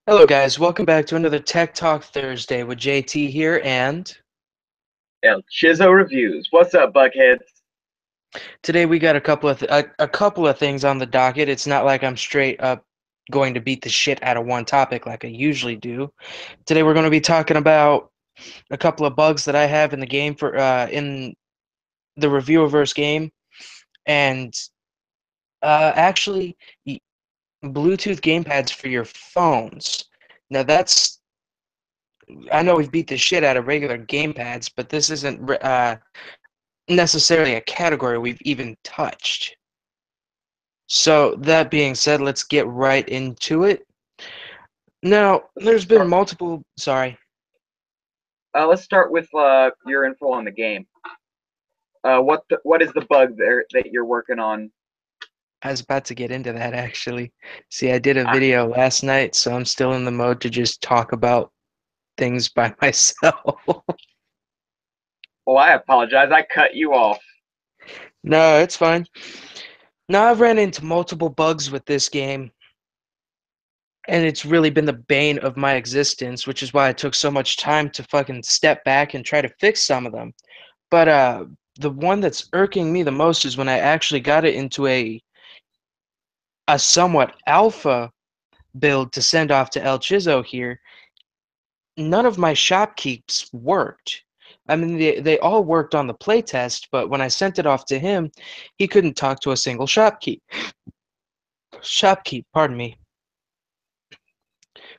Hello, guys. Welcome back to another Tech Talk Thursday with JT here. And El Chizo Reviews. What's up, Buckheads? today we got a couple of things on the docket. It's not like I'm straight up going to beat the shit out of one topic like I usually do. Today we're going to be talking about a couple of bugs that I have in the game for in the Reviewerverse game, and actually Bluetooth gamepads for your phones. Now that's I know we've beat the shit out of regular gamepads, but this isn't necessarily a category we've even touched. So that being said, let's get right into it. Now, there's been Start. multiple. Sorry, Let's start with your info on the game. What is the bug there that you're working on? I was about to get into that actually. See, I did a Ah, video last night, so I'm still in the mode to just talk about things by myself. well, I apologize. I cut you off. No, it's fine. Now, I've ran into multiple bugs with this game, and it's really been the bane of my existence, which is why it took so much time to fucking step back and try to fix some of them. But the one that's irking me the most is when I actually got it into a somewhat alpha build to send off to El Chizo here. None of my shopkeeps worked. I mean, they all worked on the playtest, but when I sent it off to him, he couldn't talk to a single shopkeep. Shopkeep, pardon me.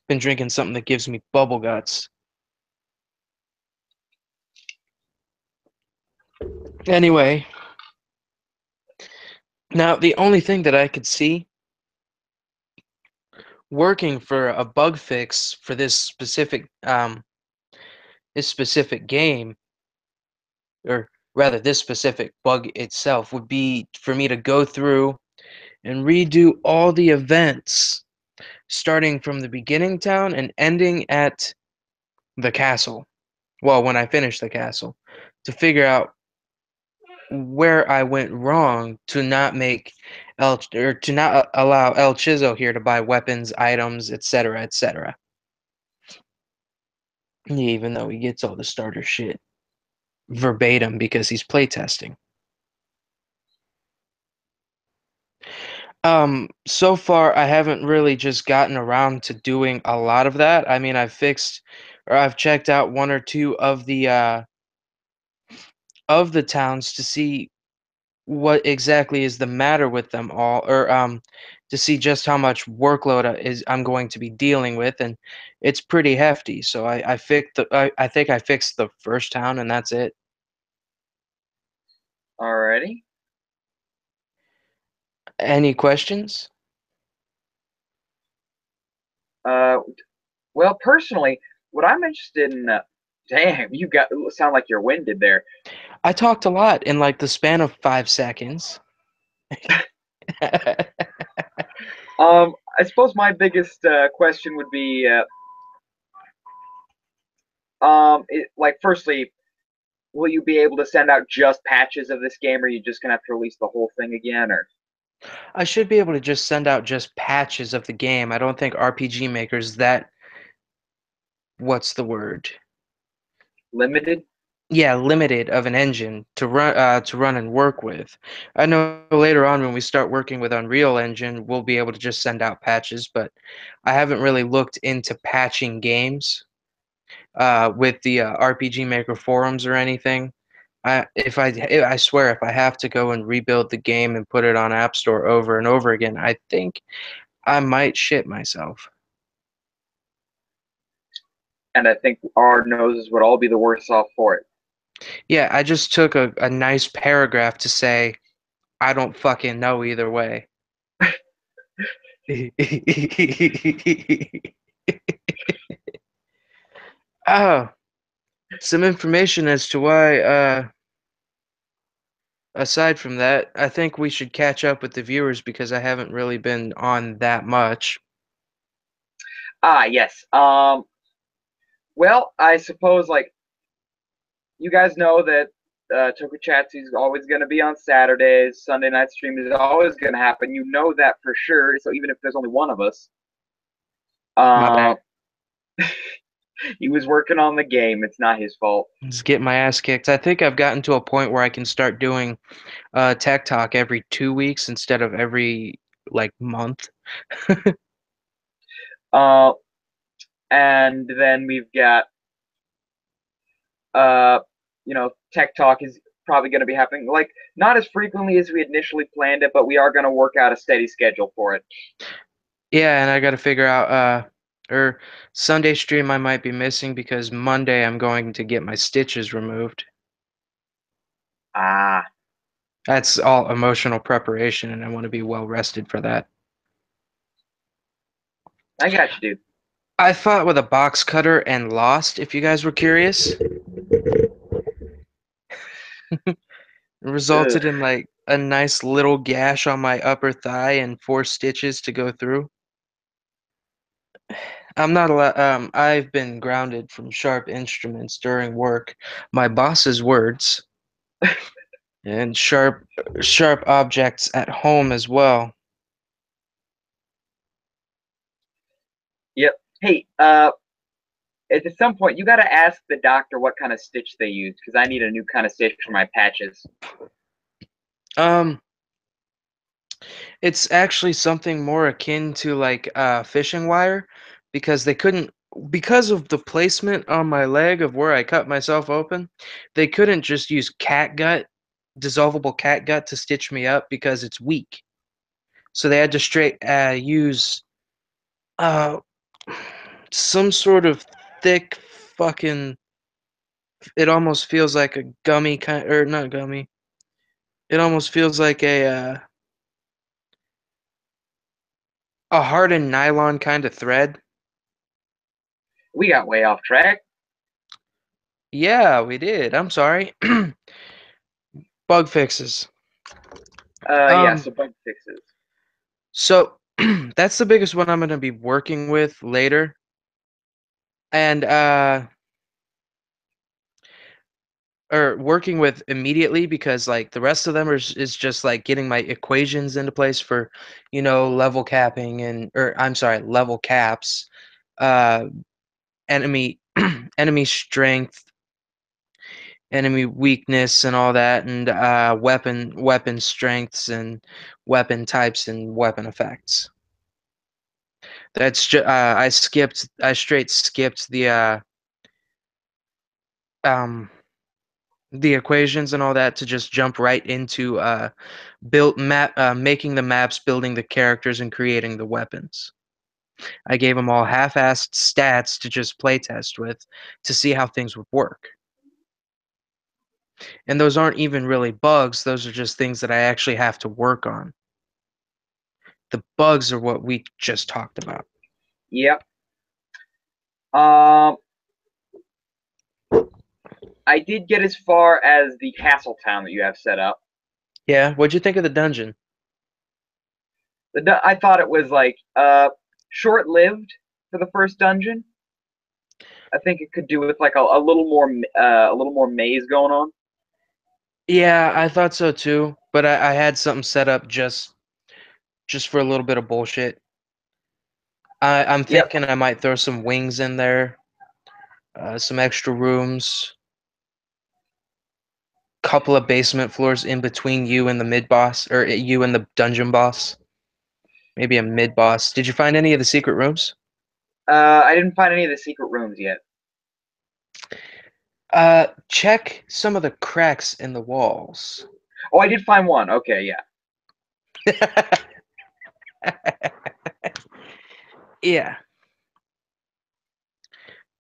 Been drinking something that gives me bubble guts. Anyway, now the only thing that I could see working for a bug fix for this specific game, or rather this specific bug itself, would be for me to go through and redo all the events starting from the beginning town and ending at the castle. Well, when I finish the castle, to figure out where I went wrong to not make to not allow El Chizo here to buy weapons, items, etc., etc. Even though he gets all the starter shit verbatim because he's playtesting. So far I haven't really just gotten around to doing a lot of that. I mean, I've fixed or I've checked out one or two of the towns to see what exactly is the matter with them all, or to see just how much workload I'm going to be dealing with, and it's pretty hefty. So I think I fixed the first town, and that's it. Alrighty. Any questions? Uh, well, personally, what I'm interested in. Damn, you got sound like you're winded there. I talked a lot in like the span of 5 seconds. I suppose my biggest question would be, firstly, will you be able to send out just patches of this game, or are you just gonna have to release the whole thing again, or I should be able to just send out just patches of the game. I don't think RPG Maker's that, what's the word? limited? Yeah, limited of an engine to run and work with. I know later on when we start working with Unreal Engine, we'll be able to just send out patches, but I haven't really looked into patching games with the RPG Maker forums or anything. I swear if I have to go and rebuild the game and put it on App Store over and over again, I think I might shit myself. And I think our noses would all be the worse off for it. Yeah, I just took a nice paragraph to say I don't fucking know either way. Oh, some information as to why, aside from that, I think we should catch up with the viewers because I haven't really been on that much. Yes. Well, I suppose like you guys know that Tokuchatsu is always going to be on Saturdays. Sunday night stream is always going to happen. You know that for sure. So even if there's only one of us, My uh, bad. he was working on the game. It's not his fault. Just get my ass kicked. I think I've gotten to a point where I can start doing tech talk every 2 weeks instead of every like month. Uh, and then we've got uh, Tech Talk is probably going to be happening like not as frequently as we initially planned it, but we are going to work out a steady schedule for it. Yeah, and I got to figure out or Sunday stream I might be missing because Monday I'm going to get my stitches removed. Ah, That's all emotional preparation and I want to be well rested for that. I got you, dude. I fought with a box cutter and lost, if you guys were curious. It Ugh. resulted in like a nice little gash on my upper thigh and 4 stitches to go through. I'm not allowed, I've been grounded from sharp instruments during work, my boss's words, and sharp objects at home as well. Yep. Hey, at some point you got to ask the doctor what kind of stitch they use because I need a new kind of stitch for my patches. Um, it's actually something more akin to like fishing wire because they couldn't because of the placement on my leg of where I cut myself open, they couldn't just use dissolvable cat gut to stitch me up because it's weak. So they had to straight use uh some sort of thick fucking it almost feels like a gummy kind or not gummy. It almost feels like a hardened nylon kind of thread. We got way off track. Yeah, we did. I'm sorry. Bug fixes. Yeah, Um, so bug fixes. so that's the biggest one I'm gonna be working with later. And or working with immediately because like the rest of them is just like getting my equations into place for, level capping and or I'm sorry, level caps, uh enemy enemy strength, enemy weakness and all that and weapon strengths and weapon types and weapon effects. I straight skipped um the equations and all that to just jump right into built map making the maps, building the characters and creating the weapons. I gave them all half-assed stats to just playtest with to see how things would work. And those aren't even really bugs, those are just things that I actually have to work on. The bugs are what we just talked about. Yep. Um, I did get as far as the castle town that you have set up. Yeah, what'd you think of the dungeon? I thought it was like short lived for the first dungeon. I think it could do with like a little more maze going on. Yeah, I thought so too, but I had something set up just for a little bit of bullshit. I'm Yep. thinking I might throw some wings in there, some extra rooms, couple of basement floors in between you and the mid boss, or you and the dungeon boss. Maybe a mid boss. Did you find any of the secret rooms? I didn't find any of the secret rooms yet. Check some of the cracks in the walls. Oh, I did find one. Okay, yeah. Yeah.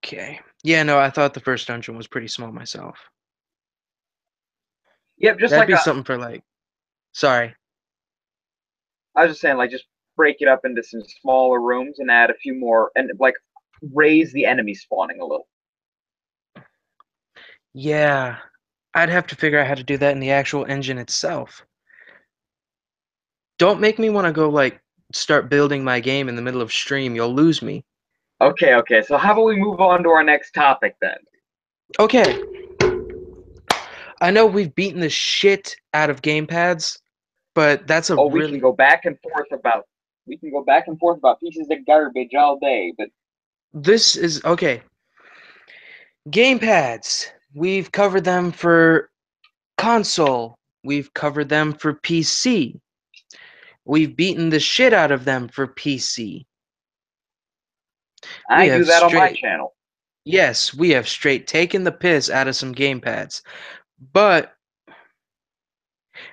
Okay. Yeah, no, I thought the first dungeon was pretty small myself. Yep, just That'd like be a. something for like, sorry. I was just saying, like, just break it up into some smaller rooms and add a few more, and like raise the enemy spawning a little. Yeah. I'd have to figure out how to do that in the actual engine itself. Don't make me want to go like start building my game in the middle of stream. You'll lose me. Okay, okay. So how about we move on to our next topic then? Okay. I know we've beaten the shit out of gamepads, but that's a Oh, we can really go back and forth about pieces of garbage all day, but this is okay. Gamepads. We've covered them for console. We've covered them for PC. We've beaten the shit out of them for PC. We I do have that on my straight, channel. yes, we have straight taken the piss out of some gamepads. But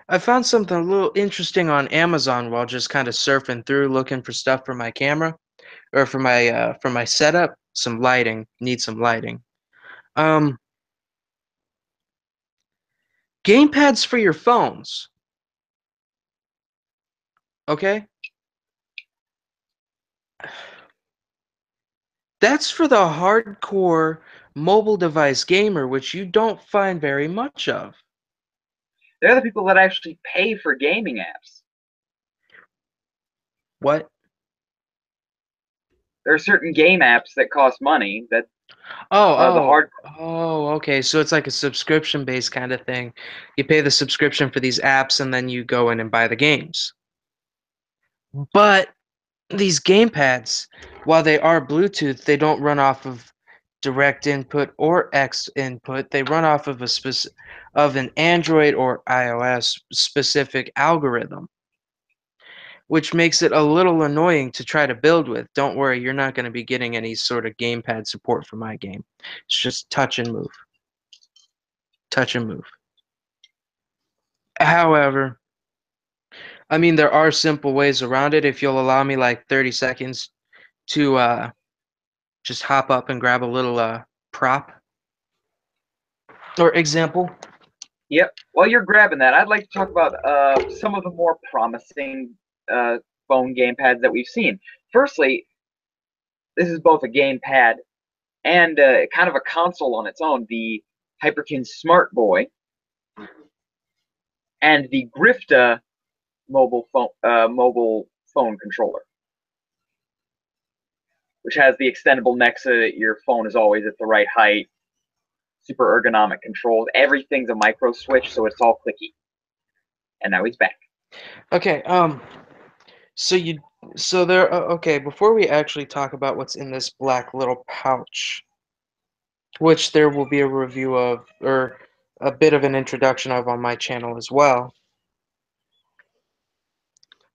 I found something a little interesting on Amazon while just kind of surfing through looking for stuff for my camera or for my setup. Some lighting, need some lighting. Um, Gamepads for your phones. Okay, that's for the hardcore mobile device gamer, which you don't find very much of. They're the people that actually pay for gaming apps. What? There are certain game apps that cost money that Oh, the hard. okay. So it's like a subscription based kind of thing. You pay the subscription for these apps and then you go in and buy the games. But these gamepads, while they are Bluetooth, they don't run off of direct input or X input. They run off of of an Android or iOS specific algorithm, which makes it a little annoying to try to build with. Don't worry, you're not going to be getting any sort of gamepad support for my game. It's just touch and move, touch and move. However, I mean, there are simple ways around it. If you'll allow me like 30 seconds to just hop up and grab a little prop or example. Yep. While you're grabbing that, I'd like to talk about some of the more promising uh, phone gamepads that we've seen. Firstly, this is both a gamepad and kind of a console on its own. The Hyperkin Smart Boy and the Grifta mobile phone controller, which has the extendable neck so that your phone is always at the right height. Super ergonomic controls. Everything's a micro switch, so it's all clicky. And now he's back. Okay, so you, so there, okay, before we actually talk about what's in this black little pouch, which there will be a review of, or a bit of an introduction of on my channel as well,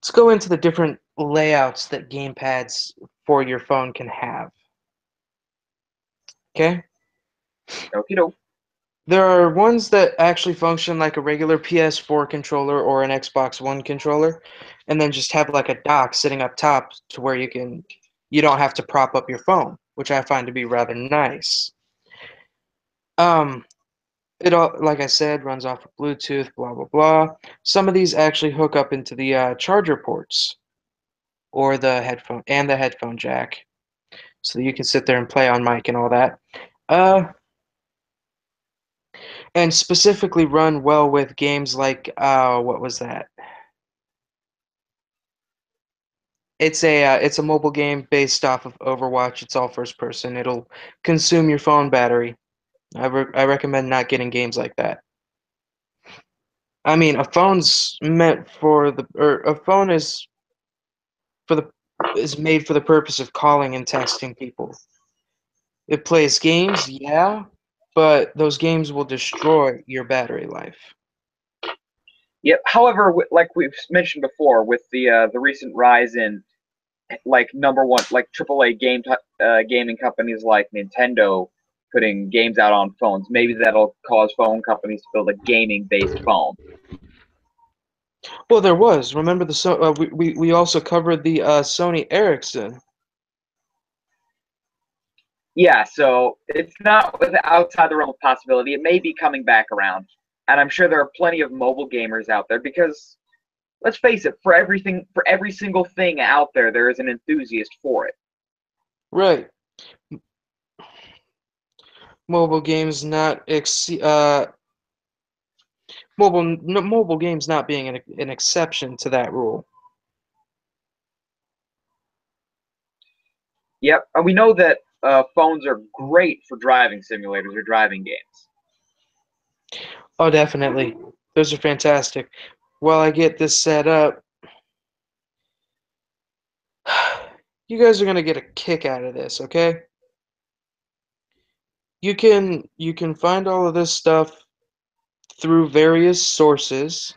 let's go into the different layouts that gamepads for your phone can have. Okay? Okie doke. There are ones that actually function like a regular PS4 controller or an Xbox One controller, and then just have like a dock sitting up top to where you don't have to prop up your phone, which I find to be rather nice. Um, it all, like I said, runs off of Bluetooth, blah blah blah. Some of these actually hook up into the charger ports or the headphone jack, so you can sit there and play on mic and all that. Uh, and specifically run well with games like what was that? It's a mobile game based off of Overwatch. It's all first person. It'll consume your phone battery. I recommend not getting games like that. I mean, a phone's meant for the or a phone for the is made for the purpose of calling and texting people. It plays games, yeah, but those games will destroy your battery life. Yep. However, like we've mentioned before, with the recent rise in like number one, like AAA gaming companies like Nintendo putting games out on phones, maybe that'll cause phone companies to build a gaming based phone. Well, there was. Remember we also covered the Sony Ericsson. Yeah, so it's not outside the realm of possibility. It may be coming back around, and I'm sure there are plenty of mobile gamers out there because let's face it, for every single thing out there, there is an enthusiast for it. Right. Mobile games not ex mobile games not being an exception to that rule. Yep, and we know that phones are great for driving simulators or driving games. Oh, definitely. Those are fantastic. While I get this set up, you guys are gonna get a kick out of this, okay? You can find all of this stuff through various sources.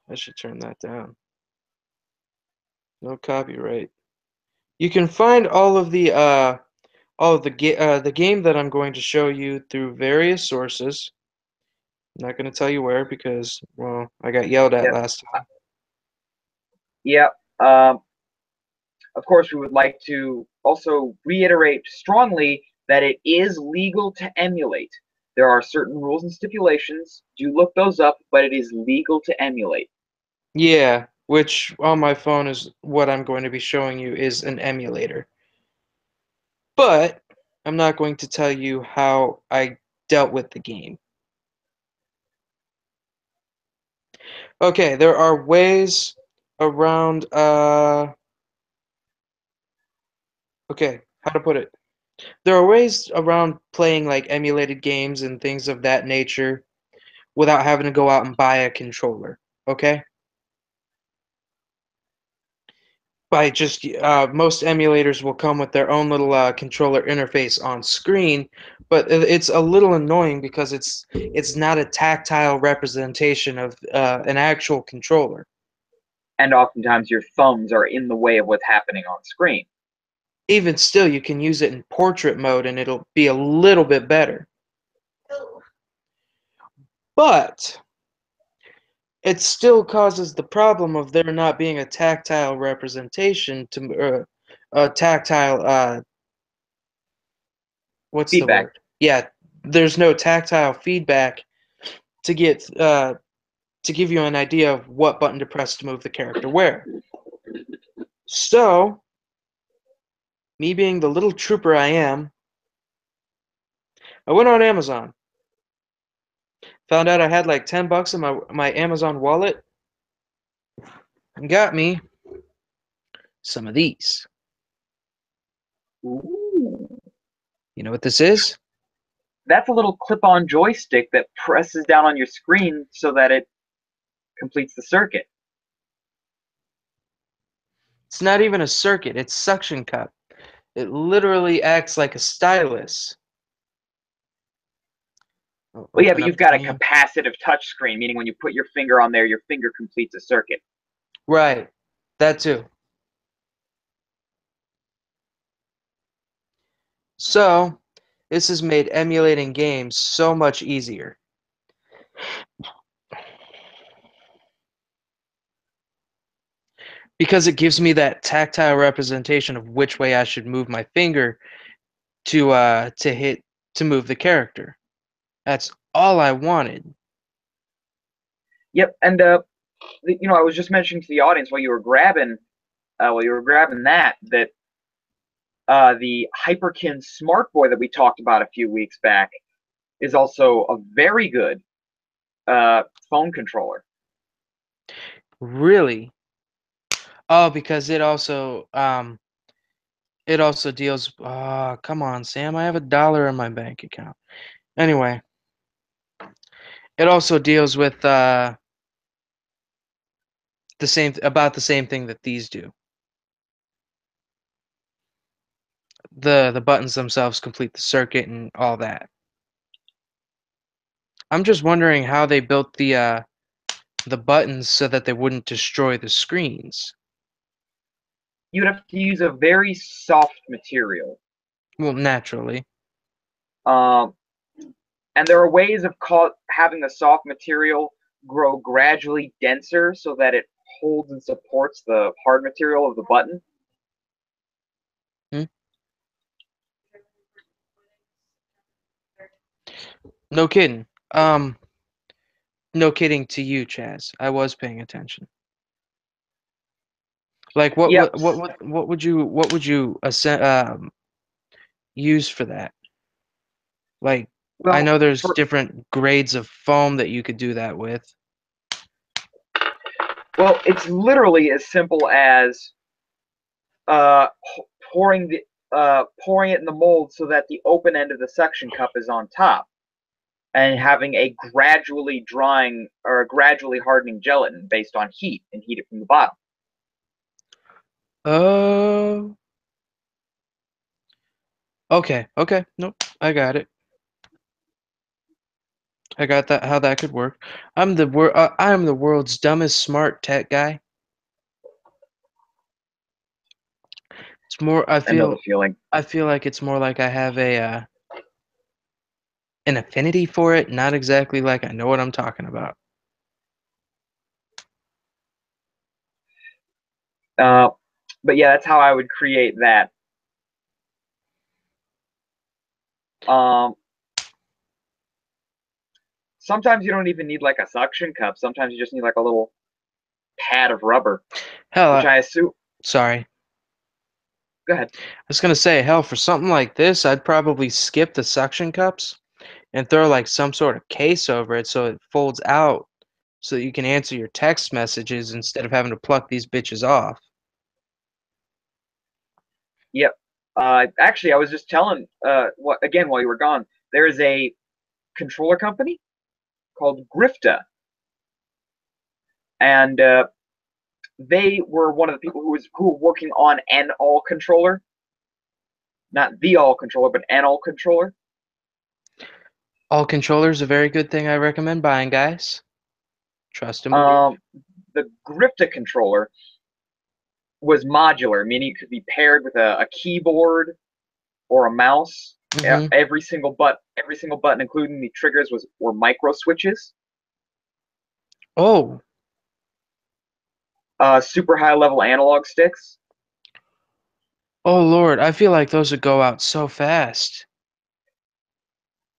I should turn that down. No copyright. You can find all of the game that I'm going to show you through various sources. I'm not going to tell you where because, well, I got yelled at Yep. last time. Yep. Of course, we would like to also reiterate strongly that it is legal to emulate. There are certain rules and stipulations. Do look those up, but it is legal to emulate. Yeah, which on my phone is what I'm going to be showing you is an emulator. But I'm not going to tell you how I dealt with the game. Okay, there are ways around okay, how to put it? There are ways around playing like emulated games and things of that nature without having to go out and buy a controller. Okay? By just most emulators will come with their own little controller interface on screen, but it's a little annoying because it's not a tactile representation of an actual controller. And oftentimes your thumbs are in the way of what's happening on screen. Even still, you can use it in portrait mode and it'll be a little bit better. But it still causes the problem of there not being a tactile representation to a tactile what's the Feedback. word? Yeah, there's no tactile feedback to get to give you an idea of what button to press to move the character where. So, me being the little trooper I am, I went on Amazon, found out I had like $10 in my Amazon wallet, and got me some of these. Ooh. You know what this is? That's a little clip-on joystick that presses down on your screen so that it completes the circuit. It's not even a circuit, it's suction cup. It literally acts like a stylus. I'll Well, yeah, but open up you've the got a game. capacitive touch screen, meaning when you put your finger on there, your finger completes a circuit. Right, that too. So, this has made emulating games so much easier because it gives me that tactile representation of which way I should move my finger to hit to move the character. That's all I wanted. Yep, and I was just mentioning to the audience while you were grabbing that the Hyperkin Smart Boy that we talked about a few weeks back is also a very good phone controller. Really? Oh, because it also deals come on, Sam, I have $1 in my bank account. Anyway, it also deals with the same thing that these do. The buttons themselves complete the circuit and all that. I'm just wondering how they built the buttons so that they wouldn't destroy the screens. You would have to use a very soft material. Well, naturally. Um, and there are ways of having the soft material grow gradually denser so that it holds and supports the hard material of the button. Hmm? No kidding. No kidding to you, Chaz. I was paying attention. Like, what Yep. what what what would you use for that? Like, I Well, know there's for different grades of foam that you could do that with. it's literally as simple as uh, pouring pouring it in the mold so that the open end of the suction cup is on top, and having a gradually drying or a gradually hardening gelatin based on heat and heat it from the bottom. Oh, okay, okay. Nope, I got it. I got that. How that could work. I am the world's dumbest smart tech guy. It's more. I know the feeling. I feel like it's more like I have a an affinity for it, not exactly like I know what I'm talking about. Uh, but yeah, that's how I would create that. Um, Sometimes you don't even need like a suction cup. Sometimes you just need like a little pad of rubber, Hell, which I assume. sorry. Go ahead. I was gonna say, hell, for something like this, I'd probably skip the suction cups and throw like some sort of case over it so it folds out so that you can answer your text messages instead of having to pluck these bitches off. Yep. Actually, I was just telling what again while you were gone. There is a controller company called Grifta, and they were one of the people who were working on an all controller, not the all controller, but an all controller. All controllers, a very good thing I recommend buying, guys. Trust and believe. Um, the Grifta controller was modular, meaning it could be paired with a keyboard or a mouse. Mm-hmm. Every single button, including the triggers, were micro switches. Oh, Super high level analog sticks, oh Lord, I feel like those would go out so fast.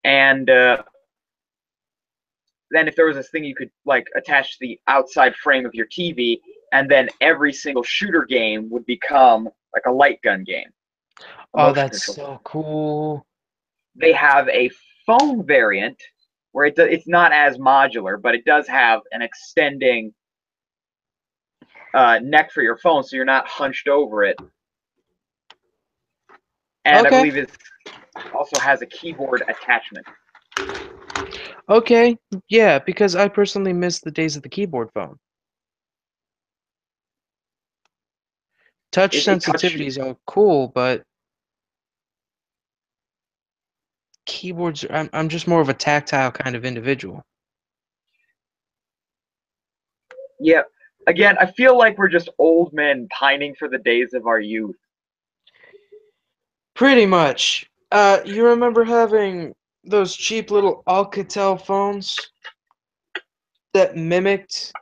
and then if there was this thing you could like attach to the outside frame of your TV, and then every single shooter game would become like a light gun game, a Oh, motion that's control. so cool. They have a phone variant where it's not as modular, but it does have an extending neck for your phone, so you're not hunched over it. And I Okay, believe it also has a keyboard attachment. okay, yeah, because I personally miss the days of the keyboard phone. Touch It touch sensitivities are cool, but keyboards, I'm just more of a tactile kind of individual. Yeah. Again, I feel like we're just old men pining for the days of our youth. Pretty much. You remember having those cheap little Alcatel phones that mimicked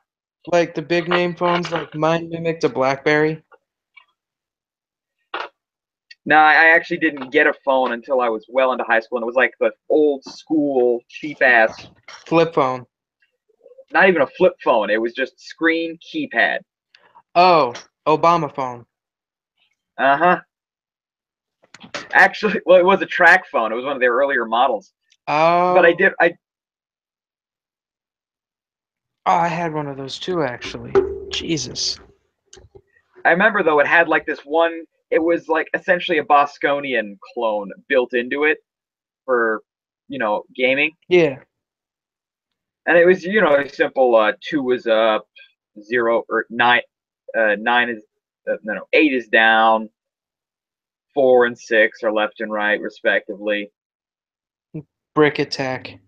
like the big name phones, like mine mimicked a BlackBerry No, I actually didn't get a phone until I was well into high school, and it was like the old school, cheap ass, flip phone. not even a flip phone. It was just screen keypad. Oh, Obama phone. Uh huh. Actually, well, it was a track phone. It was one of their earlier models. But Oh, oh, I had one of those too, actually. Jesus. I remember though it had like this one. It was like essentially a Bosconian clone built into it for gaming, Yeah. and it was a simple two was up, zero or nine, nine is no, eight is down, four and six are left and right respectively. Brick Attack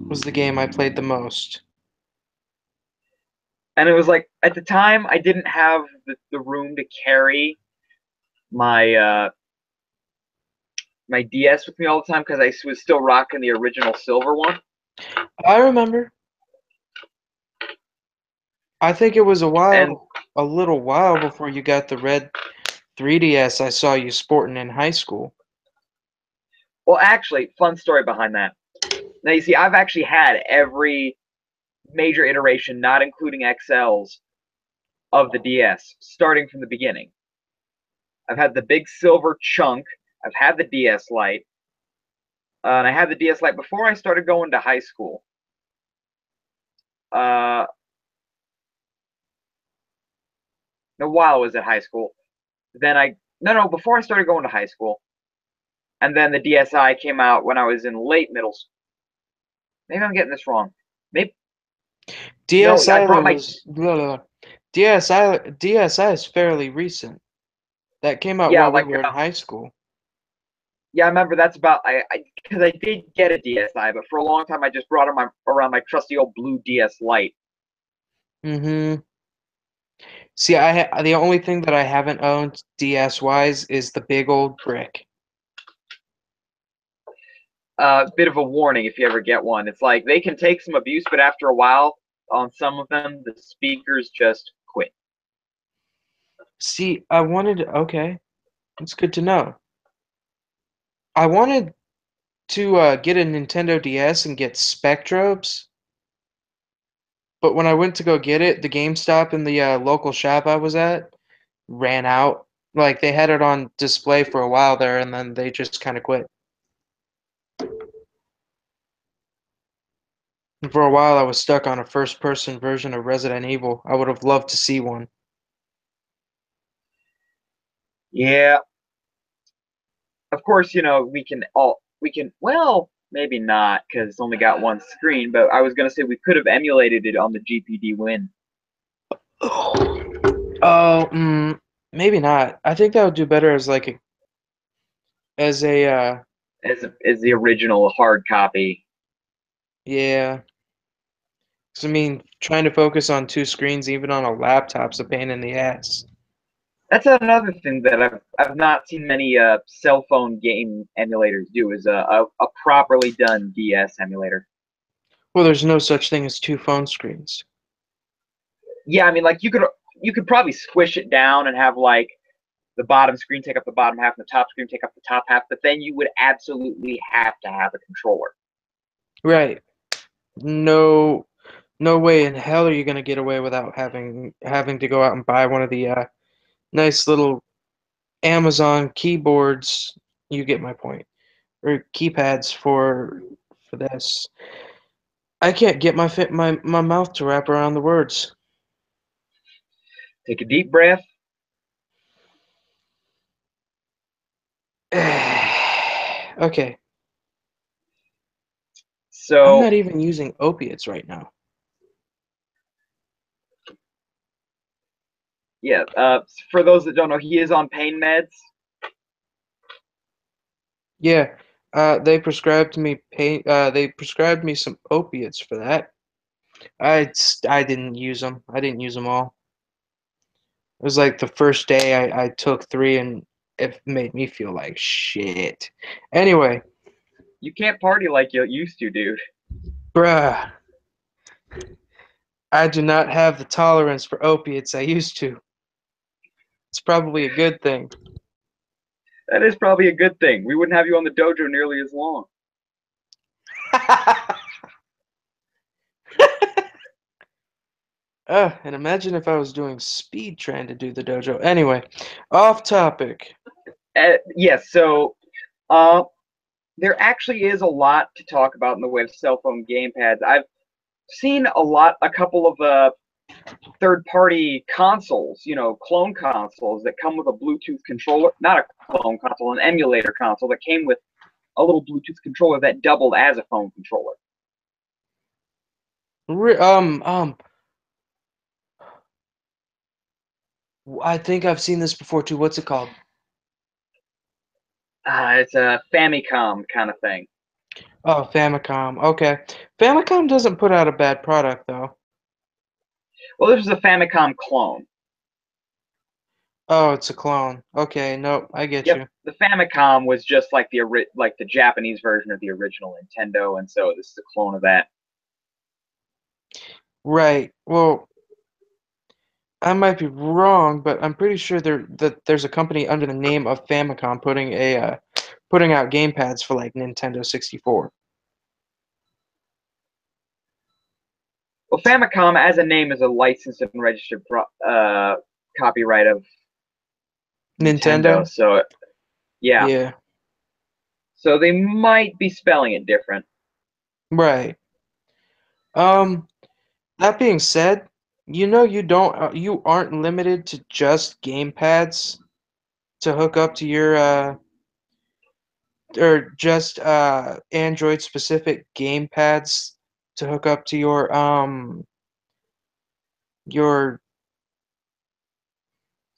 was the game I played the most. And it was like at the time I didn't have the room to carry my my DS with me all the time because I was still rocking the original silver one. I remember. I think it was And a little while before you got the red 3DS I saw you sporting in high school. well, actually, fun story behind that. Now you see, I've actually had every major iteration, not including XLs, of the DS, starting from the beginning. I've had the big silver chunk. I've had the DS Lite, and I had the DS Lite before I started going to high school. Uh, while I was at high school, then I no, no, before I started going to high school, and then the DSi came out when I was in late middle school. Maybe I'm getting this wrong. Maybe no, I DSi brought my was blah, blah, blah. DSi is fairly recent. That came out yeah, while we like were in high school. yeah, I remember that's about I because I did get a DSi, but for a long time I just brought around my trusty old blue DS Lite. Mm-hmm. See, the only thing that I haven't owned DS wise is the big old brick. Bit of a warning if you ever get one. It's like they can take some abuse, but after a while, on some of them, the speakers just quit. See, I wanted okay, it's good to know. I wanted to get a Nintendo DS and get Spectrobes, but when I went to go get it, the GameStop in the local shop I was at ran out. Like they had it on display for a while there, and then they just kind of quit. And for a while, I was stuck on a first-person version of Resident Evil. I would have loved to see one. Yeah, of course, we can well maybe not because it's only got one screen. But I was gonna say we could have emulated it on the GPD Win Oh, maybe not. I think that would do better as like as a as the original hard copy. yeah. 'Cause I mean, trying to focus on two screens even on a laptop's a pain in the ass. That's another thing that I've not seen many cell phone game emulators do is a properly done DS emulator. Well, there's no such thing as two phone screens. Yeah, I mean, like you could probably squish it down and have like the bottom screen take up the bottom half and the top screen take up the top half, but then you would absolutely have to have a controller. Right. No, no way in hell are you gonna get away without having to go out and buy one of the nice little Amazon keyboards. You get my point. Or keypads for this. I can't get my mouth to wrap around the words. Take a deep breath. Okay, I'm So not even using opiates right now. yeah, for those that don't know, he is on pain meds. Yeah, they prescribed me some opiates for that. I didn't use them. I didn't use them all. It was like the first day I took three and it made me feel like shit. Anyway, You can't party like you used to, dude. bruh, I do not have the tolerance for opiates I used to. It's probably a good thing. That is probably a good thing. We wouldn't have you on the dojo nearly as long. And imagine if I was doing speed trying to do the dojo. Anyway, off topic. Yes, so uh, there actually is a lot to talk about in the way of cell phone gamepads. I've seen a couple of third-party consoles, clone consoles that come with a Bluetooth controller, not a clone console, an emulator console that came with a little Bluetooth controller that doubled as a phone controller. Re I think I've seen this before too. What's it called? It's a Famicom kind of thing. Oh, Famicom. Okay. Famicom doesn't put out a bad product though. Well, this is a Famicom clone. Oh, it's a clone. Okay, nope, I get Yep, you. the Famicom was just like the Japanese version of the original Nintendo, and so this is a clone of that. Right. Well, I might be wrong, but I'm pretty sure there's a company under the name of Famicom putting out gamepads for like Nintendo 64. Well, Famicom as a name is a licensed and registered copyright of Nintendo. Nintendo? So yeah, Yeah. so they might be spelling it different. Right. Um, that being said, you know you aren't limited to just gamepads. to hook up to your or just Android specific gamepads to hook up to your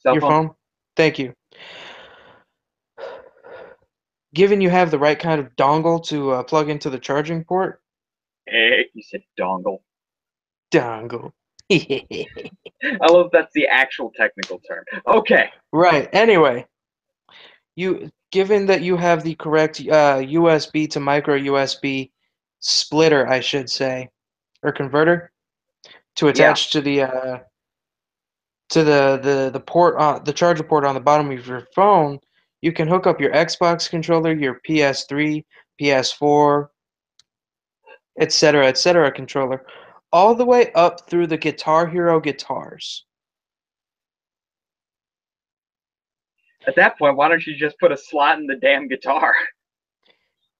Cell your phone. phone? Thank you. Given you have the right kind of dongle to plug into the charging port, You said dongle. dongle. I love that's the actual technical term. Okay. Right. Anyway, you given that you have the correct USB to micro USB splitter, I should say, or converter to Yeah. attach to the port on the charger port on the bottom of your phone, you can hook up your Xbox controller, your PS3, PS4, etc., controller, all the way up through the Guitar Hero guitars. At that point, why don't you just put a slot in the damn guitar?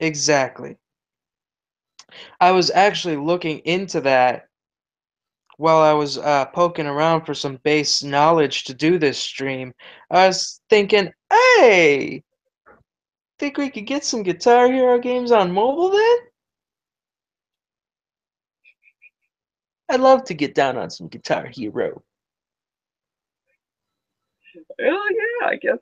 Exactly. I was actually looking into that while I was poking around for some base knowledge to do this stream. I was thinking, hey, think we could get some Guitar Hero games on mobile then? I'd love to get down on some Guitar Hero. Oh yeah, I guess.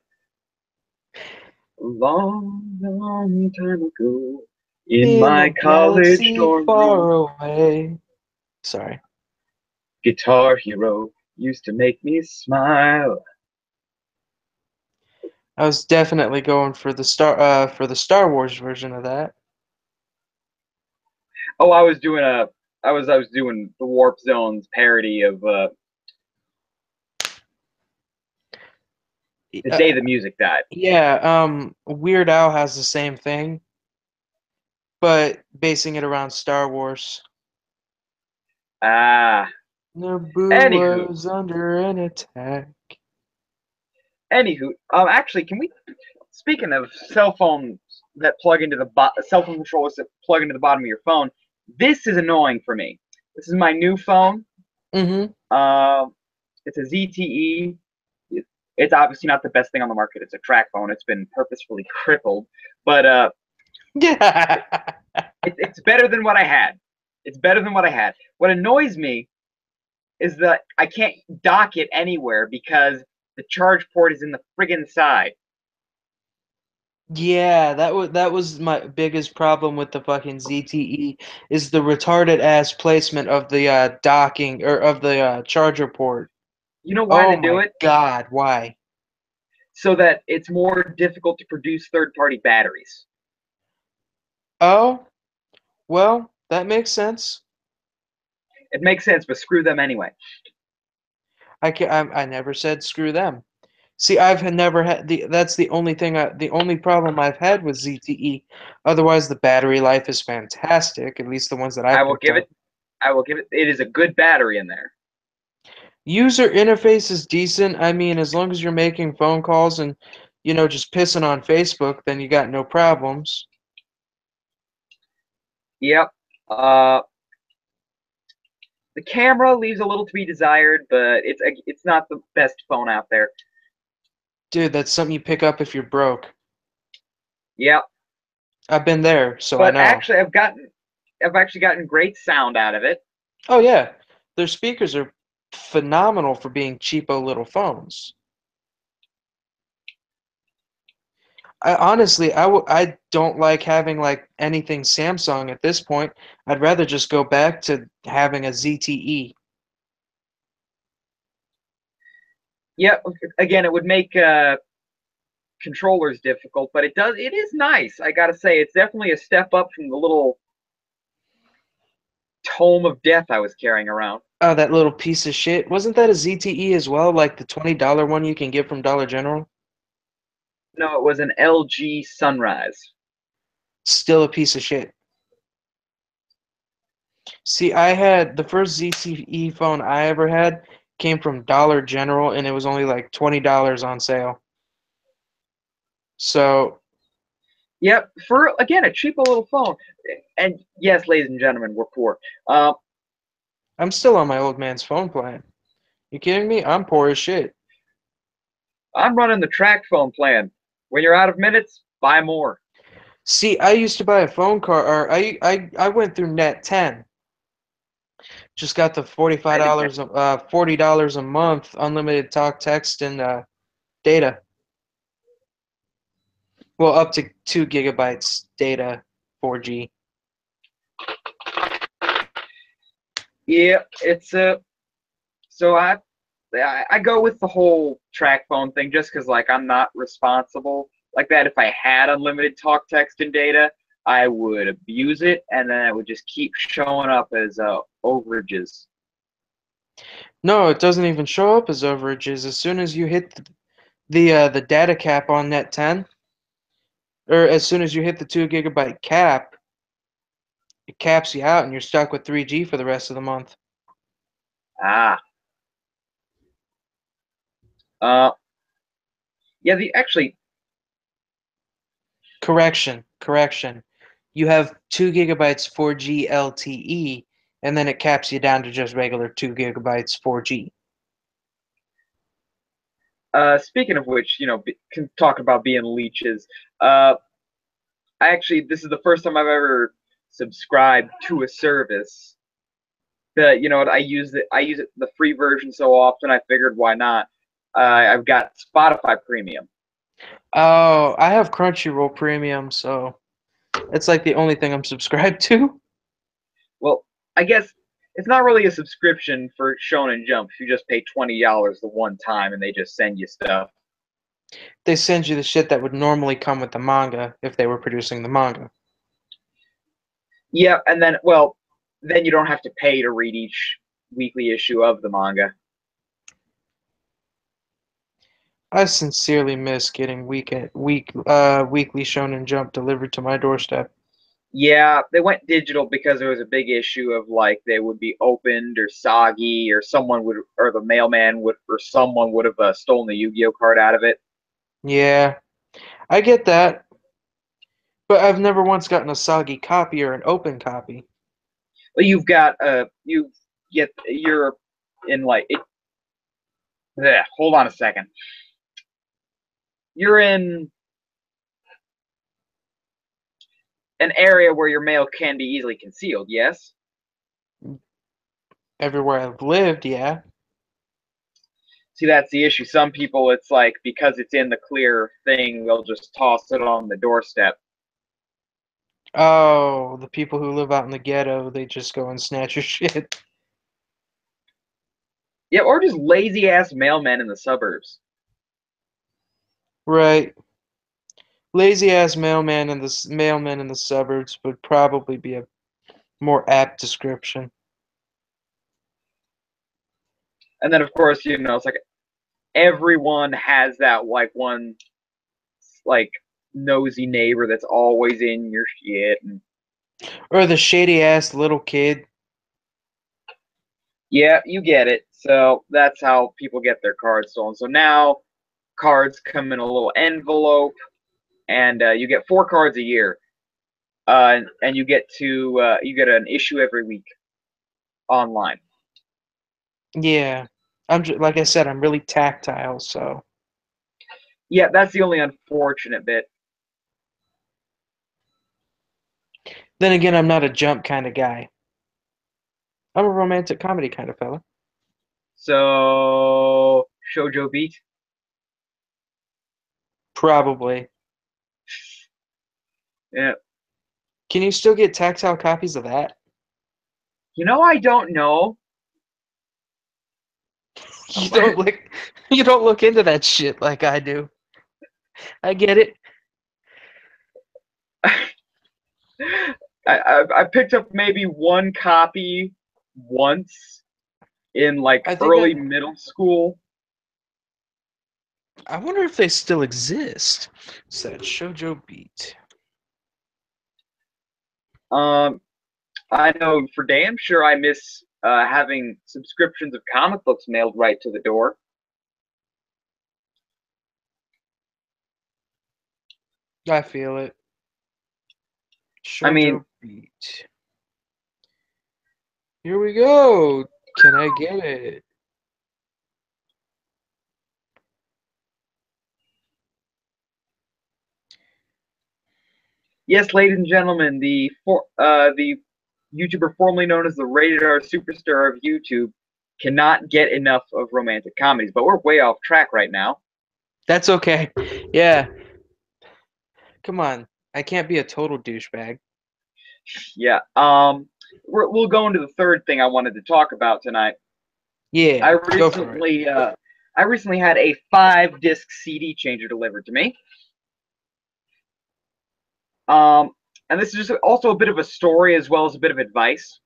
Long, long time ago, in In my a college galaxy dorm room, far away. Sorry. Guitar Hero used to make me smile. I was definitely going for the Star Wars version of that. Oh, I was doing the Warp Zones parody of the Uh, day the music died. yeah, Weird Al has the same thing, but basing it around Star Wars. Ah, Naboo anywho, was under an attack. anywho, actually, can we? Speaking of cell phones that plug into the cell phone controllers that plug into the bottom of your phone, this is annoying for me. This is my new phone. Mm-hmm. Um, it's a ZTE. It's obviously not the best thing on the market. It's a track phone. It's been purposefully crippled, but Yeah. it's better than what I had. It's better than what I had. What annoys me is that I can't dock it anywhere because the charge port is in the friggin' side. Yeah, that was my biggest problem with the fucking ZTE is the retarded ass placement of the docking or of the charger port. You know why Oh they do my it? God, why? So that it's more difficult to produce third-party batteries. Oh, well, that makes sense. It makes sense, but screw them anyway. I never said screw them. See, I've never had that's the only thing the only problem I've had with ZTE. Otherwise, the battery life is fantastic, at least the ones that I I've will picked give up. it. I will give it. It is a good battery in there. User interface is decent. I mean, as long as you're making phone calls and, just pissing on Facebook, then you got no problems. Yep. The camera leaves a little to be desired, but it's not the best phone out there. Dude, that's something you pick up if you're broke. Yep. I've been there, so I But know. actually, I've actually gotten great sound out of it. Oh yeah, their speakers are phenomenal for being cheapo little phones. I honestly, I don't like having like anything Samsung at this point. I'd rather just go back to having a ZTE. Yep. Again, it would make controllers difficult, but it is nice. I gotta say, it's definitely a step up from the little tome of death I was carrying around. Oh, that little piece of shit. Wasn't that a ZTE as well, like the $20 one you can get from Dollar General? No, it was an LG Sunrise. Still a piece of shit. See, I had the first ZTE phone I ever had came from Dollar General and it was only like $20 on sale. So Yep, for again a cheap little phone. And yes, ladies and gentlemen, we're poor. Uh, I'm still on my old man's phone plan. You kidding me? I'm poor as shit. I'm running the track phone plan. When you're out of minutes, buy more. See, I used to buy a phone card, or I went through Net 10. Just got the I did that. $40 a month, unlimited talk, text, and data. Well, up to 2 GB data, 4G. Yeah, it's a. So I go with the whole track phone thing just because like I'm not responsible like that. If I had unlimited talk, text, and data, I would abuse it, and then it would just keep showing up as overages. No, it doesn't even show up as overages. As soon as you hit the data cap on Net 10, or as soon as you hit the 2 GB cap, it caps you out, and you're stuck with 3G for the rest of the month. Ah, uh, yeah. The actually, Correction, correction. You have 2 GB 4G LTE, and then it caps you down to just regular 2 GB 4G. speaking of which, can talk about being leeches. Uh, this is the first time I've ever subscribed to a service. I use it the free version so often. I figured why not. I've got Spotify Premium. Oh, I have Crunchyroll Premium, so it's like the only thing I'm subscribed to. Well, I guess it's not really a subscription for Shonen Jump. You just pay $20 the one time, and they just send you stuff. They send you the shit that would normally come with the manga if they were producing the manga. Yeah, and then you don't have to pay to read each weekly issue of the manga. I sincerely miss getting weekly Shonen Jump delivered to my doorstep. Yeah, they went digital because there was a big issue of like they would be opened or soggy, or or the mailman would, or someone would have stolen the Yu-Gi-Oh card out of it. Yeah, I get that, but I've never once gotten a soggy copy or an open copy. But you're in like it. Hold on a second. You're in an area where your mail can be easily concealed. Yes. Everywhere I've lived, yeah. See, that's the issue. Some people, it's like because it's in the clear thing, they'll just toss it on the doorstep. Oh, the people who live out in the ghetto, they just go and snatch your shit. Yeah, or just lazy ass mailmen in the suburbs. Right. Lazy ass mailman in the suburbs would probably be a more apt description. And then, of course, it's like everyone has that like one like nosy neighbor that's always in your shit. And Or the shady ass little kid. yeah, you get it. So that's how people get their cards stolen. So now cards come in a little envelope, and you get 4 cards a year, and you get an issue every week online. Yeah. Like I said, I'm really tactile, so. Yeah, that's the only unfortunate bit. Then again, I'm not a jump kind of guy. I'm a romantic comedy kind of fella. So Shoujo Beat. Probably. Yeah, Can you still get tactile copies of that? I don't know. You don't look you don't look into that shit like I do. I get it. I picked up maybe one copy once in like I think early I middle school. I wonder if they still exist. Said Shoujo Beat. Um, I know for damn sure I miss having subscriptions of comic books mailed right to the door. I feel it. I mean, Shoujo Beat. Here we go. Can I get it? Yes, ladies and gentlemen, the YouTuber formerly known as the rated R superstar of YouTube cannot get enough of romantic comedies. But we're way off track right now. That's okay. Yeah, come on. I can't be a total douchebag. Yeah. We'll go into the third thing I wanted to talk about tonight. I Yeah, go for it. recently, uh, I recently had a 5 disc CD changer delivered to me. Um, and this is just also a bit of a story as well as a bit of advice.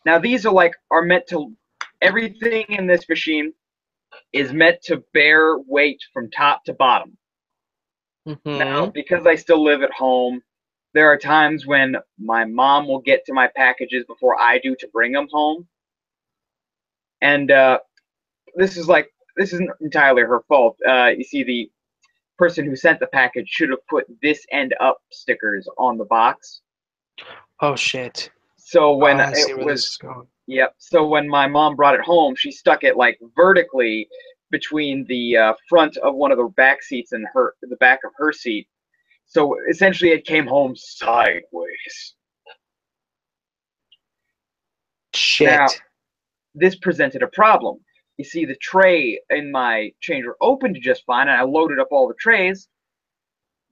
Now, these are meant to. Everything in this machine is meant to bear weight from top to bottom. Now, Mm-hmm. because I still live at home, there are times when my mom will get to my packages before I do to bring them home, and this isn't entirely her fault. You see, the person who sent the package should have put "this end up" stickers on the box. Oh shit. So Oh, when I it see where this was is going. Yep. So when my mom brought it home, she stuck it like vertically between the front of one of the back seats and the back of her seat. So essentially, it came home sideways. Now, Shit. this presented a problem. You see, the tray in my changer opened just fine, and I loaded up all the trays.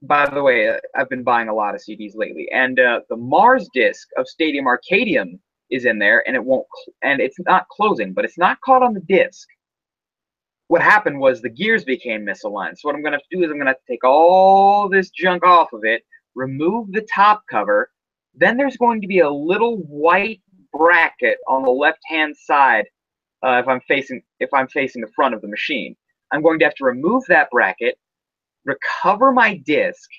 By the way, I've been buying a lot of CDs lately, and the Mars disc of Stadium Arcadium is in there, and it won't, and it's not closing, but it's not caught on the disc. What happened was the gears became misaligned. So what I'm going to have to do is I'm going to have to take all this junk off of it, remove the top cover. Then there's going to be a little white bracket on the left-hand side if I'm facing the front of the machine. I'm going to have to remove that bracket, recover my disc,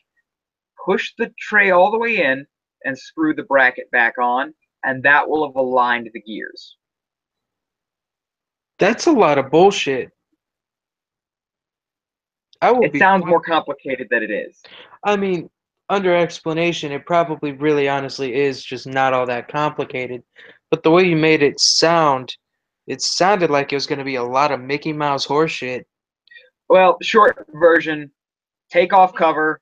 push the tray all the way in, and screw the bracket back on, and that will have aligned the gears. That's a lot of bullshit. I will It be sounds quite. more complicated than it is. I mean, under explanation, it probably really honestly is just not all that complicated. But the way you made it sounded like it was going to be a lot of Mickey Mouse horseshit. Well, short version, take off cover,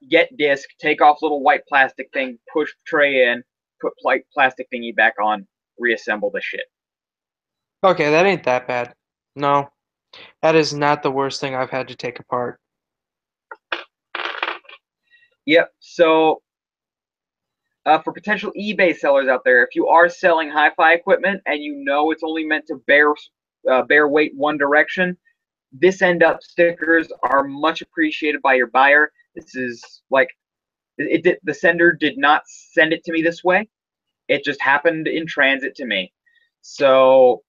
get disc, take off little white plastic thing, push tray in, put plastic thingy back on, reassemble the shit. Okay, that ain't that bad. No, that is not the worst thing I've had to take apart. Yep. So for potential eBay sellers out there, if you are selling hi-fi equipment and you know it's only meant to bear weight one direction, this end up stickers are much appreciated by your buyer. This is like the sender did not send it to me this way. It just happened in transit to me. So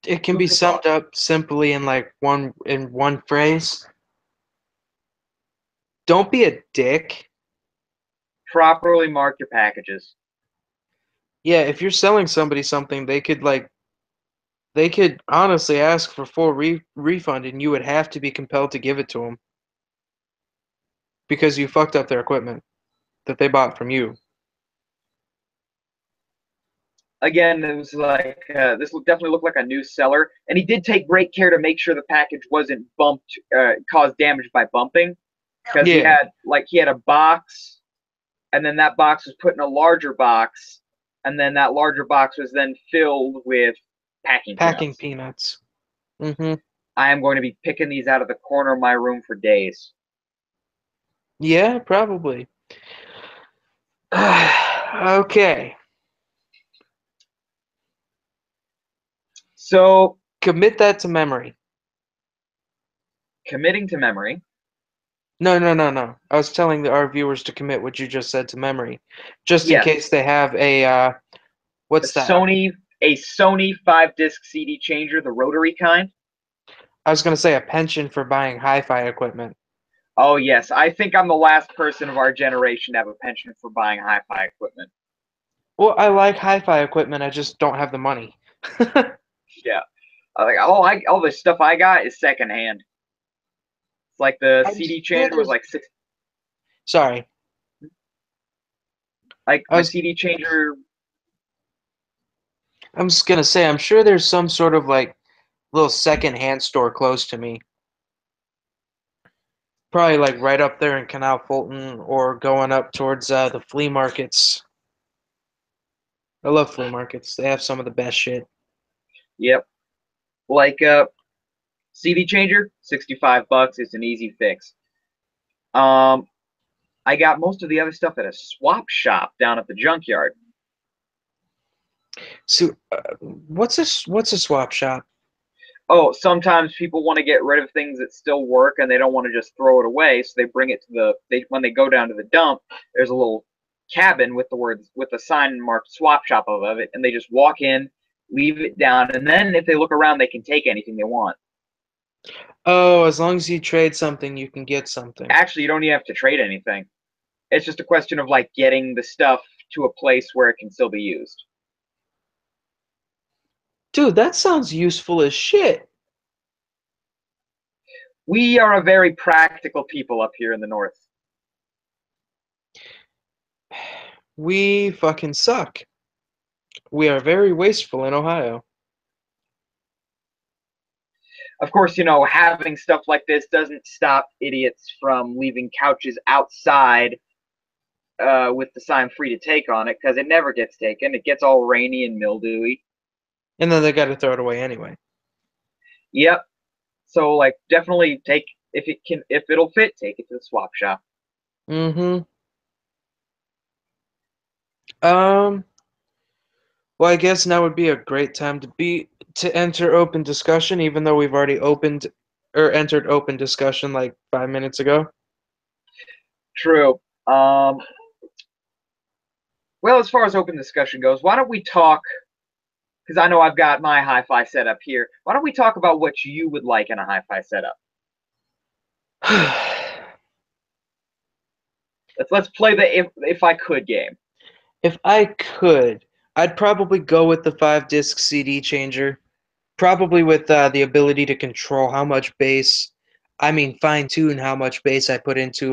It can food be for thought. summed up simply in like one phrase. Don't be a dick. Properly mark your packages. Yeah, if you're selling somebody something, they could honestly ask for full refund and you would have to be compelled to give it to them because you fucked up their equipment that they bought from you. Again, it was like this definitely looked like a new seller, and he did take great care to make sure the package wasn't bumped, caused damage by bumping, because he Yeah, had a box, and then that box was put in a larger box, and then that larger box was then filled with packing packing peanuts. peanuts. Mm-hmm. I am going to be picking these out of the corner of my room for days. Yeah, probably. Okay. So, Commit that to memory. committing to memory. No, no, no, no. I was telling our viewers to commit what you just said to memory, just in Yes, case they have a a what's that? Sony 5 disc CD changer, the rotary kind. I was gonna say a pension for buying hi-fi equipment. Oh yes, I think I'm the last person of our generation to have a penchant for buying hi-fi equipment. Well, I like hi-fi equipment. I just don't have the money. Yeah, all the stuff I got is secondhand. It's like the I'm CD sure changer was there's. like six. Sorry, Like I my was. CD changer. I'm just gonna say I'm sure there's some sort of like little second-hand store close to me. Probably like right up there in Canal Fulton or going up towards the flea markets. I love flea markets. They have some of the best shit. Yep. Like CD changer, $65. It's an easy fix. Um, I got most of the other stuff at a swap shop down at the junkyard. So, what's a swap shop? Oh, sometimes people want to get rid of things that still work and they don't want to just throw it away, so they bring it to when they go down to the dump, there's a little cabin with the words with a sign marked swap shop above it, and they just walk in, leave it down, and then if they look around, they can take anything they want. Oh, as long as you trade something, you can get something. Actually, you don't even have to trade anything. It's just a question of like getting the stuff to a place where it can still be used. Dude, that sounds useful as shit. We are a very practical people up here in the north. We fucking suck. We are very wasteful in Ohio. Of course, having stuff like this doesn't stop idiots from leaving couches outside with the sign free to take on it because it never gets taken. It gets all rainy and mildewy. And then they got to throw it away anyway. Yep. So like definitely take if it'll fit, take it to the swap shop. Mm-hmm. Um, well, I guess now would be a great time to enter open discussion, even though we've already opened or entered open discussion like 5 minutes ago. True. Well, as far as open discussion goes, why don't we talk? Because I know I've got my hi-fi setup here. Why don't we talk about what you would like in a hi-fi setup? Let's play the if I could game. If I could, I'd probably go with the 5 disc CD changer, probably with the ability to control how much bass, I mean fine tune how much bass I put into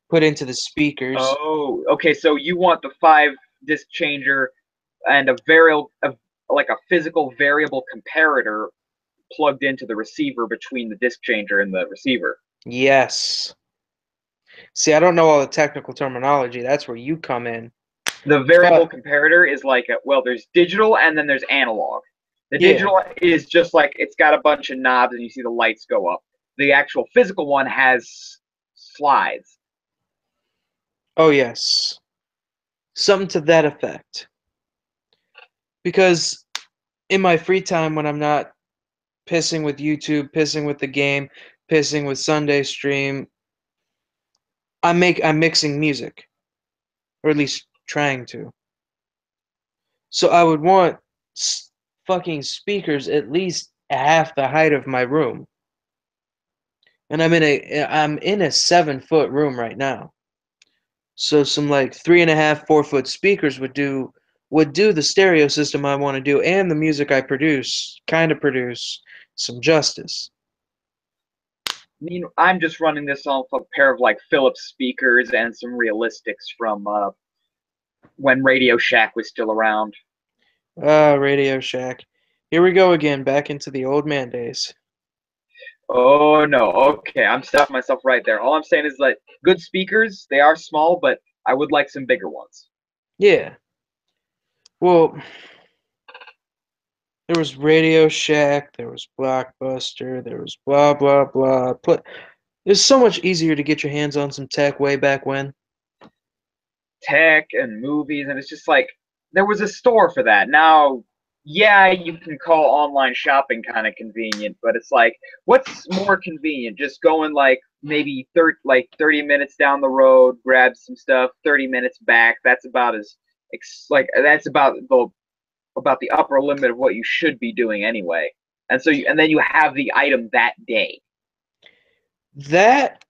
the speakers. Oh, okay. So you want the 5 disc changer and like a physical variable comparator plugged into the receiver between the disc changer and the receiver. Yes. See, I don't know all the technical terminology. That's where you come in. The variable But comparator is like well, there's digital and then there's analog. The yeah. digital is just like it's got a bunch of knobs and you see the lights go up. The actual physical one has slides. Oh yes. Something to that effect. Because in my free time when I'm not pissing with YouTube, pissing with the game, pissing with Sunday stream, I'm mixing music, or at least trying to. So I would want fucking speakers at least half the height of my room, and I'm in a 7 foot room right now. So some like 3.5, 4 foot speakers would do the stereo system I want to do and the music I produce some justice. I mean, I'm just running this off a pair of like Philips speakers and some realistics from when Radio Shack was still around. Ah, Radio Shack. Here we go again, back into the old man days. Oh no, okay, I'm stopping myself right there. All I'm saying is that good speakers, they are small, but I would like some bigger ones. Yeah. Well, there was Radio Shack, there was Blockbuster, there was blah blah blah. It was so much easier to get your hands on some tech way back when. Tech and movies, and it's just like there was a store for that. Now, yeah, you can call online shopping kind of convenient, but it's like, what's more convenient? Just going like maybe 30 minutes down the road, grab some stuff, 30 minutes back. That's about as like that's about the upper limit of what you should be doing anyway. And then you have the item that day. That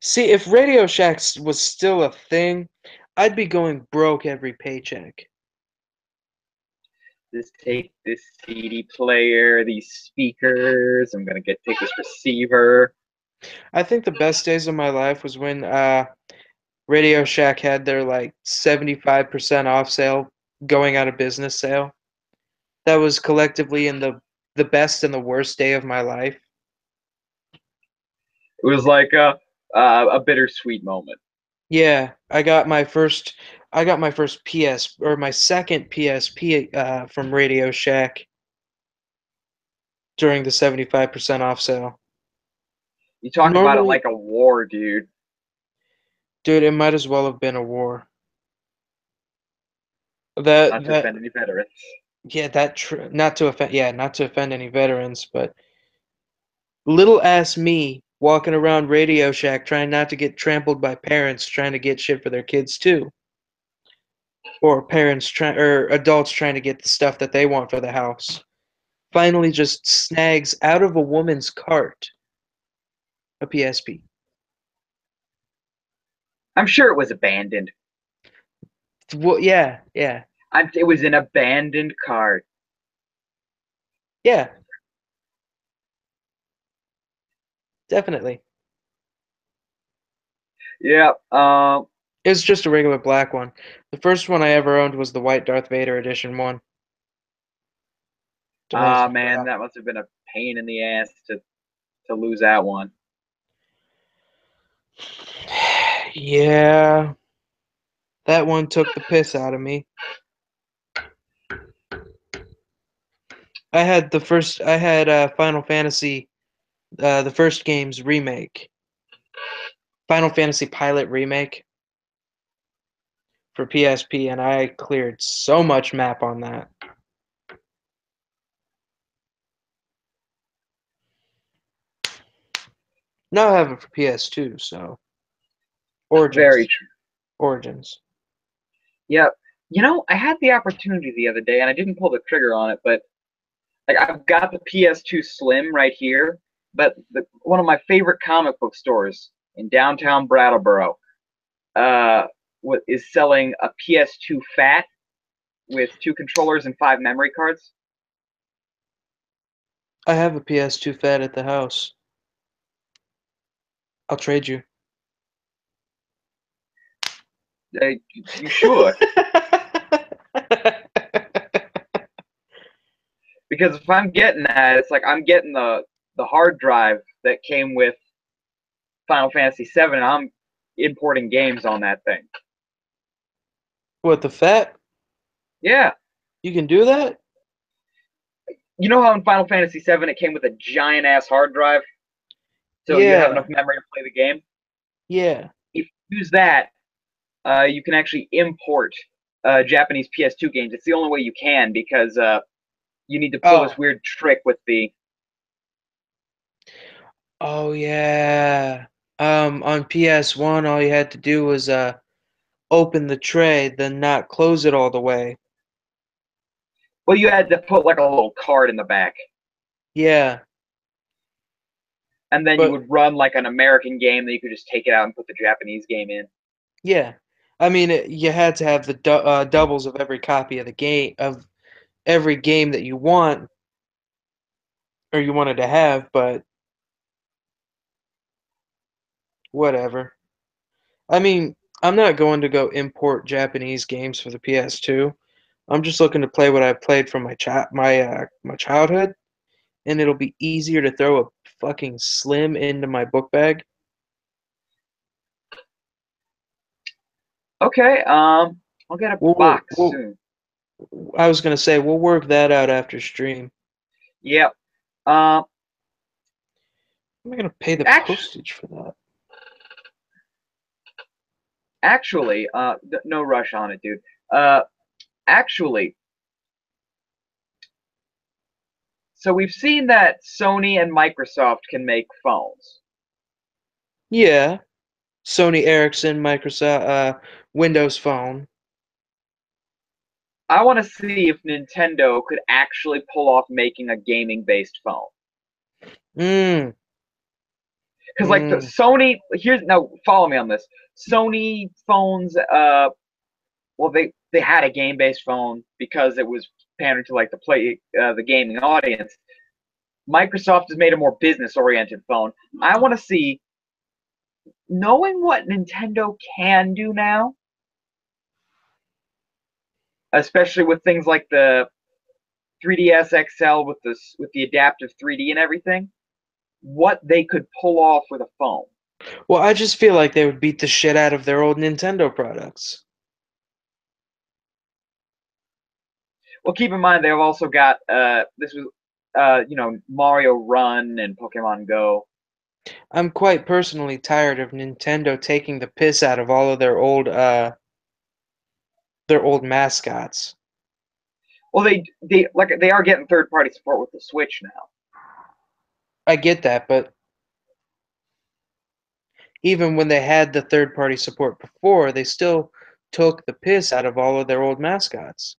See, if Radio Shack was still a thing, I'd be going broke every paycheck. Just take this CD player, these speakers. I'm gonna take this receiver. I think the best days of my life was when Radio Shack had their like 75% off sale, going out of business sale. That was collectively in the best and the worst day of my life. It was like a bittersweet moment. Yeah, I got my first PS or my second PSP from Radio Shack during the 75% off sale. You talk about it Normally, like a war, dude. dude, it might as well have been a war. Not to That offend any veterans. yeah, not to offend not to offend any veterans, but little ass me walking around Radio Shack trying not to get trampled by parents trying to get shit for their kids too. Or parents trying or adults trying to get the stuff that they want for the house. Finally just snags out of a woman's cart a PSP. I'm sure it was abandoned. Well, yeah, yeah, It was an abandoned cart. yeah, definitely. Yeah. It was just a regular black one. The first one I ever owned was the white Darth Vader edition one. The one with Man, that must have been a pain in the ass to lose that one. yeah, that one took the piss out of me. I had Final Fantasy, the first game's remake, Final Fantasy Pilot remake for PSP, and I cleared so much map on that. Now I have it for PS2, so Very Origins, true. Origins. Yeah. You know, I had the opportunity the other day, and I didn't pull the trigger on it, but like I've got the PS2 Slim right here. But one of my favorite comic book stores in downtown Brattleboro uh, is selling a PS2 Fat with 2 controllers and 5 memory cards. I have a PS2 Fat at the house. I'll trade you. You should, because if I'm getting that, it's like I'm getting the hard drive that came with Final Fantasy VII, and I'm importing games on that thing. What, the Fat? Yeah, You can do that? you know how in Final Fantasy VII it came with a giant ass hard drive, so you have enough Yeah, memory to play the game. yeah. If you use that, you can actually import Japanese PS2 games. It's the only way you can because you need to pull this Oh, weird trick with the. oh yeah. On PS1, all you had to do was open the tray, then not close it all the way. Well, you had to put like a little card in the back, Yeah, and then you but would run like an American game. Then you could just take it out and put the Japanese game in. yeah. I mean, you had to have the doubles of every copy of the game of every game that you want or you wanted to have, but whatever. I mean, I'm not going to go import Japanese games for the PS2. I'm just looking to play what I played from my childhood, and it'll be easier to throw a fucking slim into my book bag. Okay, I'll get a We'll, box we'll, soon. I was gonna say we'll work that out after stream. Yep. Uh, I'm gonna pay the actually, postage for that. actually, no rush on it, dude. Uh, actually, so we've seen that Sony and Microsoft can make phones. Yeah, Sony Ericsson, Microsoft, Windows Phone. I want to see if Nintendo could actually pull off making a gaming-based phone. Mm, Because like the mm. Sony, here's now follow me on this. Sony phones, well they had a game-based phone because it was pandering to like the gaming audience. Microsoft has made a more business-oriented phone. I want to see, knowing what Nintendo can do now, especially with things like the 3DS XL with the adaptive 3D and everything. what they could pull off with a phone. Well, I just feel like they would beat the shit out of their old Nintendo products. Well, keep in mind they've also got this was Mario Run and Pokemon Go. I'm quite personally tired of Nintendo taking the piss out of all of their old mascots. Well, they are getting third party support with the Switch now. I get that, but even when they had the third party support before, they still took the piss out of all of their old mascots.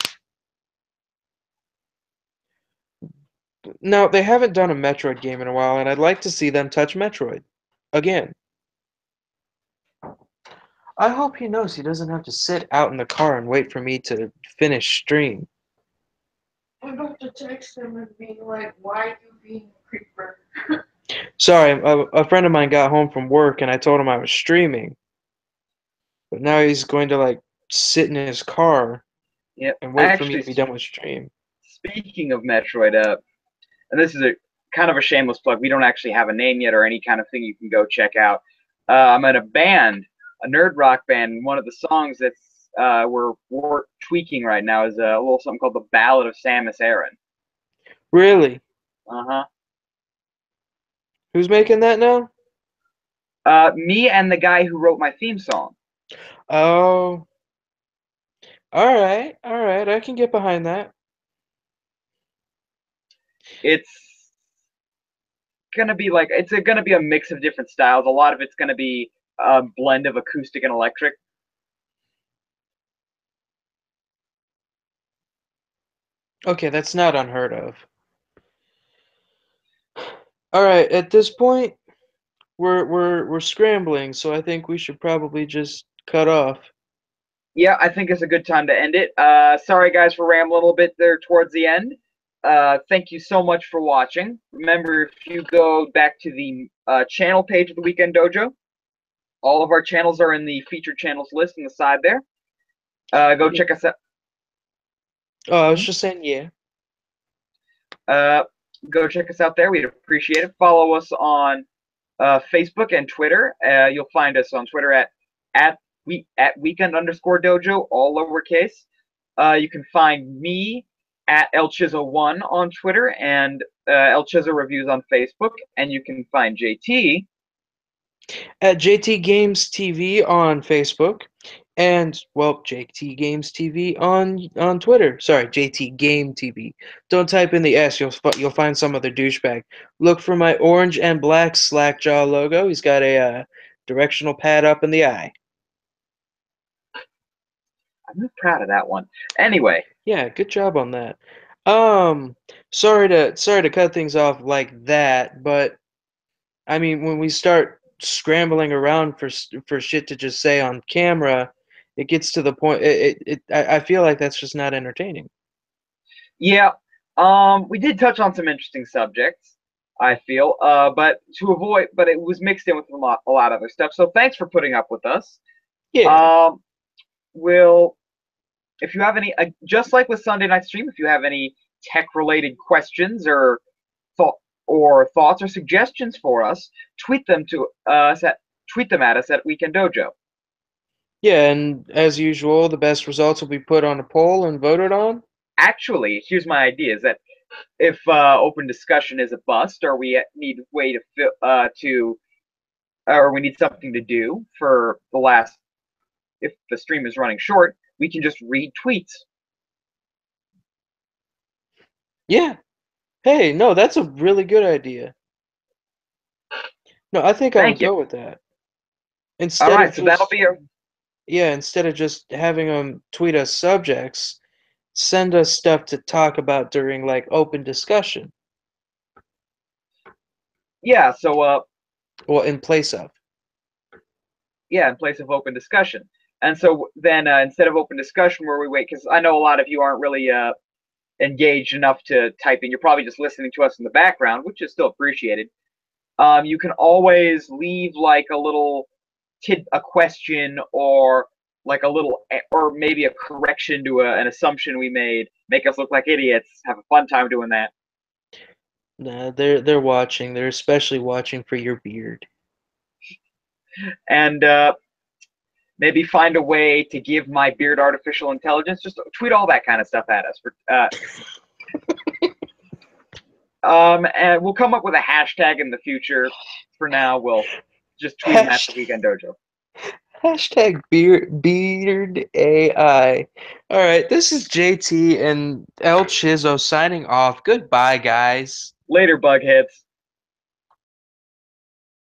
Now, they haven't done a Metroid game in a while, and I'd like to see them touch Metroid again. I hope he knows he doesn't have to sit out in the car and wait for me to finish stream. I'm about to text him and be like, why are you being a creeper? Sorry, a friend of mine got home from work and I told him I was streaming, but now he's going to like sit in his car Yep. and wait for me Actually, to be done with stream. speaking of Metroid, and this is a kind of a shameless plug. We don't actually have a name yet or any kind of thing you can go check out. I'm in a band, a nerd rock band. One of the songs that's we're tweaking right now is a little something called the Ballad of Samus Aran. Really? Uh huh. Who's making that now? Me and the guy who wrote my theme song. Oh, all right, I can get behind that. It's gonna be a mix of different styles. A lot of it's gonna be a blend of acoustic and electric. Okay, that's not unheard of. All right, at this point, we're scrambling, so I think we should probably just cut off. Yeah, I think it's a good time to end it. Sorry, guys, for rambling a little bit there towards the end. Thank you so much for watching. Remember, if you go back to the channel page of the Weekend Dojo, all of our channels are in the featured channels list on the side there. Go Yeah. check us out. Oh, I was Mhm. just saying, yeah. Uh, Go check us out there. We'd appreciate it. Follow us on Facebook and Twitter. You'll find us on Twitter at weekend underscore dojo, all lowercase. You can find me at El Chizo1 on Twitter and El Chizo Reviews on Facebook, and you can find JT. At JT Games TV on Facebook, and well, JT Games TV on Twitter. Sorry, JT Game TV. Don't type in the S. You'll find some other douchebag. Look for my orange and black Slackjaw logo. He's got a directional pad up in the eye. I'm not proud of that one. Anyway, Yeah, good job on that. Um, sorry to cut things off like that, but I mean, when we start scrambling around for shit to just say on camera, it gets to the point. I feel like that's just not entertaining. yeah, we did touch on some interesting subjects. I feel, but it was mixed in with a lot of other stuff. So thanks for putting up with us. Yeah, Um, we'll if you have any, just like with Sunday Night Stream, if you have any tech-related questions or thought thoughts or suggestions for us, tweet them at us at Weekend Dojo. yeah, and as usual, the best results will be put on a poll and voted on. Actually, here's my idea: is that if open discussion is a bust, or we need a way or we need something to do for the last, if the stream is running short, we can just read tweets. Yeah. Hey, no, that's a really good idea. No, I think I would Thank you. go with that. All Instead of right, so that'll just be your yeah, instead of just having them tweet us subjects, send us stuff to talk about during like open discussion. yeah. So Well, in place of. yeah, in place of open discussion. And so then instead of open discussion where we wait, because I know a lot of you aren't really engaged enough to type in, you're probably just listening to us in the background, which is still appreciated. You can always leave like a question or like a little, or maybe a correction to an assumption we made, make us look like idiots, have a fun time doing that. Nah, they're watching. They're especially watching for your beard. And maybe find a way to give my beard artificial intelligence. Just tweet all that kind of stuff at us. And we'll come up with a hashtag in the future. For now, we'll just tweet them at the Hashtag, Weekend Dojo. hashtag beard AI. All right, this is JT and El Chizo signing off. Goodbye, guys. Later, bugheads.